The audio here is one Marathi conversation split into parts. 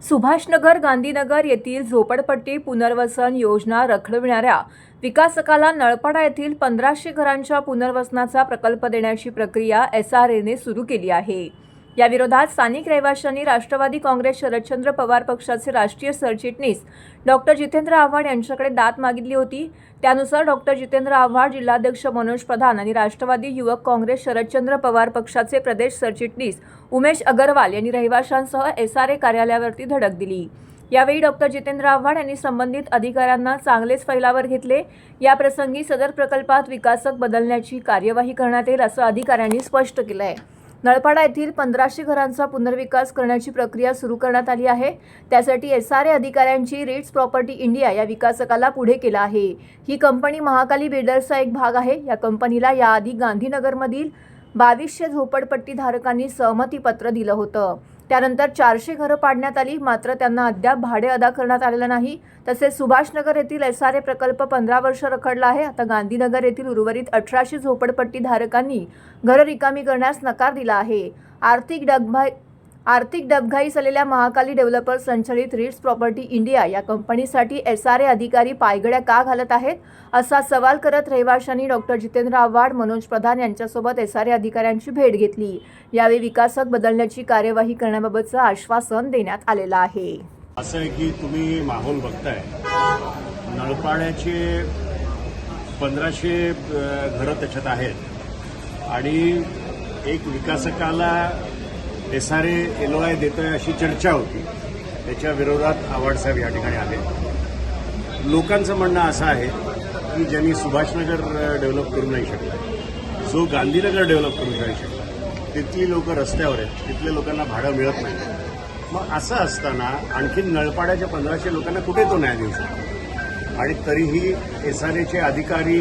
सुभाषनगर गांधीनगर येथील झोपडपट्टी पुनर्वसन योजना रखडविणाऱ्या विकासकाला नळपाडा येथील 1500 घरांच्या पुनर्वसनाचा प्रकल्प देण्याची प्रक्रिया SRAने सुरू केली आहे। या विरोधात स्थानिक रहिवाशांनी राष्ट्रवादी काँग्रेस शरदचंद्र पवार पक्षाचे राष्ट्रीय सरचिटणीस डॉक्टर जितेंद्र आव्हाड यांच्याकडे दाद मागितली होती। त्यानुसार डॉक्टर जितेंद्र आव्हाड, जिल्हाध्यक्ष मनोज प्रधान आणि राष्ट्रवादी युवक काँग्रेस शरदचंद्र पवार पक्षाचे प्रदेश सरचिटणीस उमेश अग्रवाल यांनी रहिवाशांसह SRA कार्यालयावरती धडक दिली। यावेळी डॉक्टर जितेंद्र आव्हाड यांनी संबंधित अधिकाऱ्यांना चांगलेच फैलावर घेतले। या प्रसंगी सदर प्रकल्पात विकासक बदलण्याची कार्यवाही करण्यात येईल असं अधिकाऱ्यांनी स्पष्ट केलं आहे। नळपाडा येथील 1500 घरांचा पुनर्विकास करण्याची प्रक्रिया सुरू करण्यात आली आहे। त्यासाठी SRA अधिकाऱ्यांची रिट्स प्रॉपर्टी इंडिया या विकासकाला पुढे केला आहे। ही कंपनी महाकाली बिल्डर्सचा एक भाग आहे। या कंपनीला याआधी गांधीनगरमधील 2200 झोपडपट्टी धारकांनी सहमती पत्र दिलं होतं। त्यानंतर 400 घरं पाडण्यात आली, मात्र त्यांना अद्याप भाडे अदा करण्यात आलेलं नाही। तसेच सुभाषनगर येथील SRA प्रकल्प 15 वर्ष रखडला आहे। आता गांधीनगर येथील उर्वरित 1800 झोपडपट्टी धारकांनी घरं रिकामी करण्यास नकार दिला आहे। आर्थिक डबघाई झालेल्या महाकाली डेव्हलपर संचलित रिट्स प्रॉपर्टी इंडिया या कंपनीसाठी SRA अधिकारी पायगड्या का घालत आहेत असा सवाल करत रहिवाशांनी डॉक्टर जितेंद्र आव्हाड, मनोज प्रधान यांच्यासोबत SRA अधिकाऱ्यांची भेट घेतली। यावेळी विकासक बदलण्याची कार्यवाही करण्याबाबतचं आश्वासन देण्यात आलेलं आहे। असं आहे की तुम्ही माहोल बघताय, नळपाड्याचे 1500 घरं त्याच्यात आहेत आणि एक विकासकाला SRA LOI देतोय अशी चर्चा होती। त्याच्या विरोधात आव्हाड साहेब या ठिकाणी आले। लोकांचं म्हणणं असं आहे की ज्यांनी सुभाषनगर डेव्हलप करू नाही शकले, जो गांधीनगर डेव्हलप करू नाही शकला, तिथली लोक रस्त्यावर आहेत, तिथल्या लोकांना भाडं मिळत नाही। मग असं असताना आणखी नळपाड्याच्या 1500 लोकांना कुठे तो न्याय देऊ शकतो? आणि तरीही SRAचे अधिकारी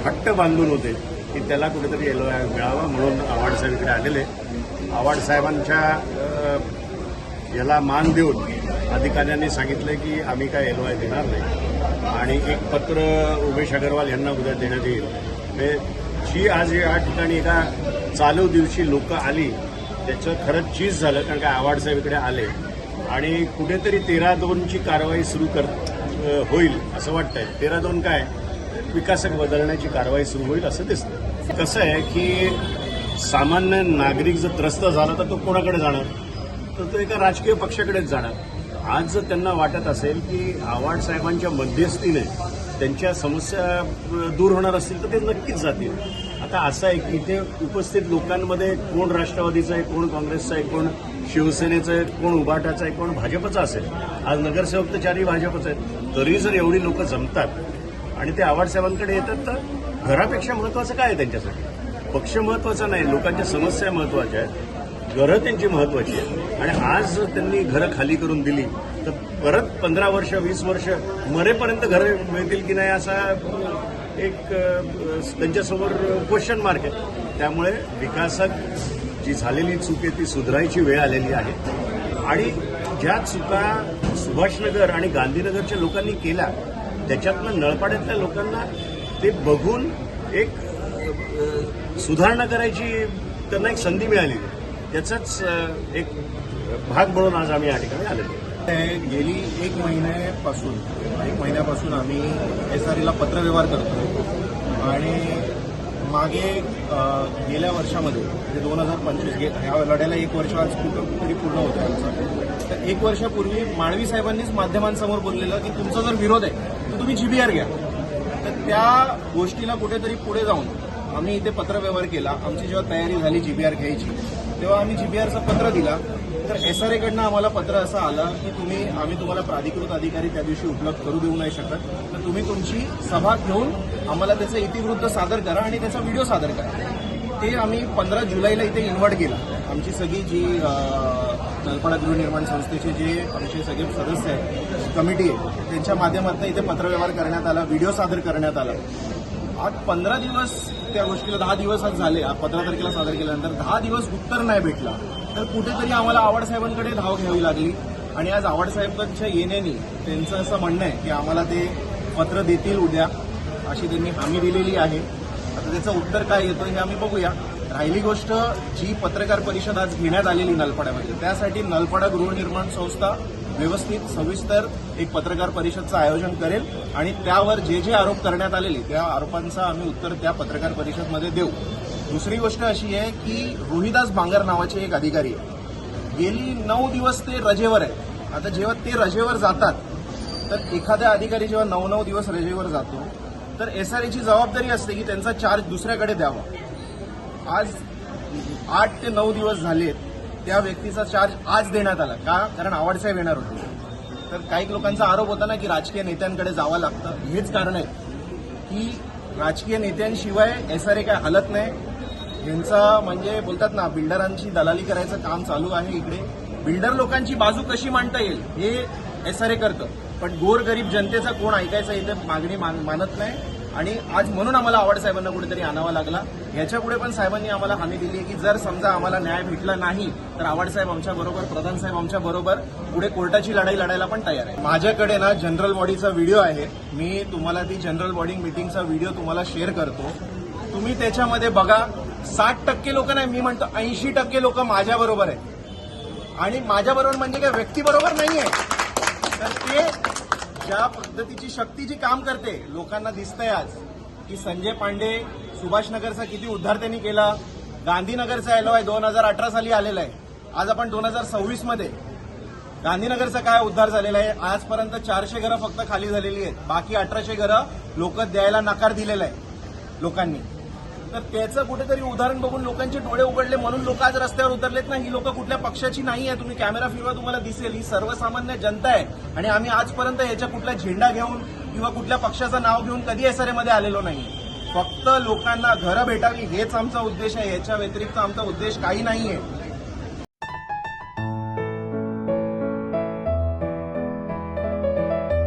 हट्ट बांधून होते की त्याला कुठेतरी LOI मिळावा, म्हणून आव्हाड साहेब इकडे आलेले। आव्हाड साहेबांच्या याला मान देऊन अधिकाऱ्यांनी सांगितलं की आम्ही काय LOI देणार नाही आणि एक पत्र उमेश अग्रवाल यांना उद्या देण्यात येईल। जी आज या ठिकाणी एका चालू दिवशी लोक आली त्याचं खरंच चीज झालं, कारण का आव्हाड साहेब इकडे आले आणि कुठेतरी 13-2ची कारवाई सुरू होईल असं वाटतंय। 13-2 काय, विकासक बदलण्याची कारवाई सुरू होईल असं दिसतं। कसं आहे की सामान्य नागरिक जर त्रस्त झाला तर तो कोणाकडे जाणार? तर तो एका राजकीय पक्षाकडेच जाणार। आज जर त्यांना वाटत असेल की आव्हाड साहेबांच्या मध्यस्थीने त्यांच्या समस्या दूर होणार असतील तर ते नक्कीच जातील। आता असं आहे की इथे उपस्थित लोकांमध्ये कोण राष्ट्रवादीचं आहे, कोण काँग्रेसचं आहे, कोण शिवसेनेचं आहे, कोण उभाटाचं आहे, कोण भाजपचं असेल। आज नगरसेवक तर 4ही भाजपचं आहेत। तरी जर एवढी लोक जमतात आणि ते आव्हाड साहेबांकडे येतात तर घरापेक्षा महत्त्वाचं काय आहे त्यांच्यासाठी? पक्ष महत्त्वाचा नाही, लोकांच्या समस्या महत्त्वाच्या आहेत, घरं त्यांची महत्त्वाची आहेत। आणि आज त्यांनी घरं खाली करून दिली तर परत 15 वर्ष 20 वर्ष मरेपर्यंत घरं मिळतील की नाही असा एक त्यांच्यासमोर क्वेश्चन मार्क आहे। त्यामुळे विकासक जी झालेली चूक आहे ती सुधारायची वेळ आलेली आहे आणि ज्या चुका सुभाषनगर आणि गांधीनगरच्या लोकांनी केल्या त्याच्यातनं नळपाड्यातल्या लोकांना ते बघून एक सुधारणा करायची त्यांना एक संधी मिळाली, त्याचाच एक भाग म्हणून आज आम्ही या ठिकाणी आलेलो। गेली एक महिन्यापासून आम्ही SRAला पत्रव्यवहार करतो आणि मागे गेल्या वर्षामध्ये म्हणजे 2025 ह्या लढ्याला 1 वर्ष आज कुठेतरी पूर्ण होतं आमचं। तर 1 वर्षापूर्वी माळवी साहेबांनीच माध्यमांसमोर बोललेलं की तुमचा जर विरोध आहे तर तुम्ही GBR घ्या। तर त्या गोष्टीला कुठेतरी पुढे जाऊन आम्ही इथे पत्रव्यवहार केला। आमची जेव्हा तयारी झाली GBR घ्यायची तेव्हा आम्ही GBRचं पत्र दिला तर SRAकडनं आम्हाला पत्र असं आलं की आम्ही तुम्हाला प्राधिकृत अधिकारी त्या दिवशी उपलब्ध करू देऊ नाही शकत, तर तुम्ही तुमची सभा घेऊन आम्हाला त्याचं इतिवृत्त सादर करा आणि त्याचा व्हिडिओ सादर करा। ते आम्ही 15 जुलैला इथे इन्व्हाइट केलं। आमची सगळी जी नळपाडा गृहनिर्माण संस्थेचे जे आमचे सगळे सदस्य आहेत, कमिटी आहे, त्यांच्या माध्यमातून इथे पत्रव्यवहार करण्यात आला, व्हिडिओ सादर करण्यात आला। आज 15 दिवस त्या गोष्टीला 10 दिवस आज झाले, 15 तारखेला सादर केल्यानंतर 10 दिवस उत्तर नाही भेटला तर कुठेतरी आम्हाला आव्हाड साहेबांकडे धाव घ्यावी लागली आणि आज आव्हाड साहेबांच्या येण्याने त्यांचं असं म्हणणं आहे की आम्हाला ते पत्र देतील उद्या अशी त्यांनी हमी दिलेली आहे। आता त्याचं उत्तर काय येतं हे आम्ही बघूया। राहिली गोष्ट जी पत्रकार परिषद आज घेण्यात आलेली नलपाड्यामध्ये, त्यासाठी नलपाडा गृहनिर्माण संस्था व्यवस्थित सविस्तर एक पत्रकार परिषदचं आयोजन करेल आणि त्यावर जे जे आरोप करण्यात आलेले त्या आरोपांचं आम्ही उत्तर त्या पत्रकार परिषदमध्ये देऊ. दुसरी गोष्ट अशी आहे की रोहिदास बांगर नावाचे एक अधिकारी आहे. गेली 9 दिवस ते रजेवर आहे. आता जेव्हा ते रजेवर जातात तर एखादा अधिकारी जेव्हा 9 दिवस रजेवर जातो तर एसआरएची जबाबदारी असते की त्यांचा चार्ज दुसऱ्याकडे द्यावा. आज 8 ते 9 दिवस झालेत, त्या व्यक्तीचा चार्ज आज देण्यात आला. का? कारण आवाडसाहेब येणार होते. तर काही लोकांचा आरोप होता ना की राजकीय नेत्यांकडे जावं लागतं. हेच कारण आहे की राजकीय नेत्यांशिवाय एसआरए काय हलत नाही. यांचा म्हणजे बोलतात ना, बिल्डरांची दलाली करायचं काम चालू आहे इकडे. बिल्डर लोकांची बाजू कशी मांडता येईल हे एसआरए करतं, पण गोरगरीब जनतेचा कोण ऐकायचा इथे मागणी मानत नाही. आणि आज म्हणून आम्हाला आव्हाड साहेबांना कुठेतरी आणावा लागला. याच्या पुढे पण साहेबांनी आम्हाला हमी दिली आहे की जर समजा आम्हाला न्याय भेटला नाही तर आव्हाड साहेब आमच्या बरोबर, प्रधान साहेब आमच्या बरोबर पुढे कोर्टाची लढाई लढायला पण तयार आहे. माझ्याकडे ना जनरल बॉडीचा व्हिडिओ आहे. मी तुम्हाला ती जनरल बॉडी मीटिंगचा व्हिडिओ तुम्हाला शेअर करतो. तुम्ही त्याच्यामध्ये बघा. 60% लोक नाही, मी म्हणतो 80% लोक माझ्या बरोबर आहेत. आणि माझ्या बरोबर म्हणजे काय व्यक्ती बरोबर नाहीये. तर ते ज्या पद्धतीची शक्तीची काम करते लोकांना दिसतंय आज की संजय पांडे सुभाषनगरचा किती उद्धार त्यांनी केला. गांधीनगरचा एलओआय 2018 साली आलेला आहे. आज आपण 2026 मध्ये गांधीनगरचा काय उद्धार झालेला आहे. आजपर्यंत 400 घरं फक्त खाली झालेली आहेत. बाकी 1800 घरं लोक द्यायला नकार दिलेला आहे लोकांनी. तर त्याचं कुठेतरी उदाहरण बघून लोकांचे डोळे उघडले म्हणून लोक आज रस्त्यावर उतरलेत ना. ही लोक कुठल्या पक्षाची नाही आहे. तुम्ही कॅमेरा फिरवा, तुम्हाला दिसेल ही सर्वसामान्य जनता आहे. आणि आम्ही आजपर्यंत याच्या कुठला झेंडा घेऊन किंवा कुठल्या पक्षाचं नाव घेऊन कधी एसआरए मध्ये आलेलो नाही. फक्त लोकांना घरं भेटावी हेच आमचा उद्देश आहे. याच्या व्यतिरिक्त आमचा उद्देश काही नाहीये.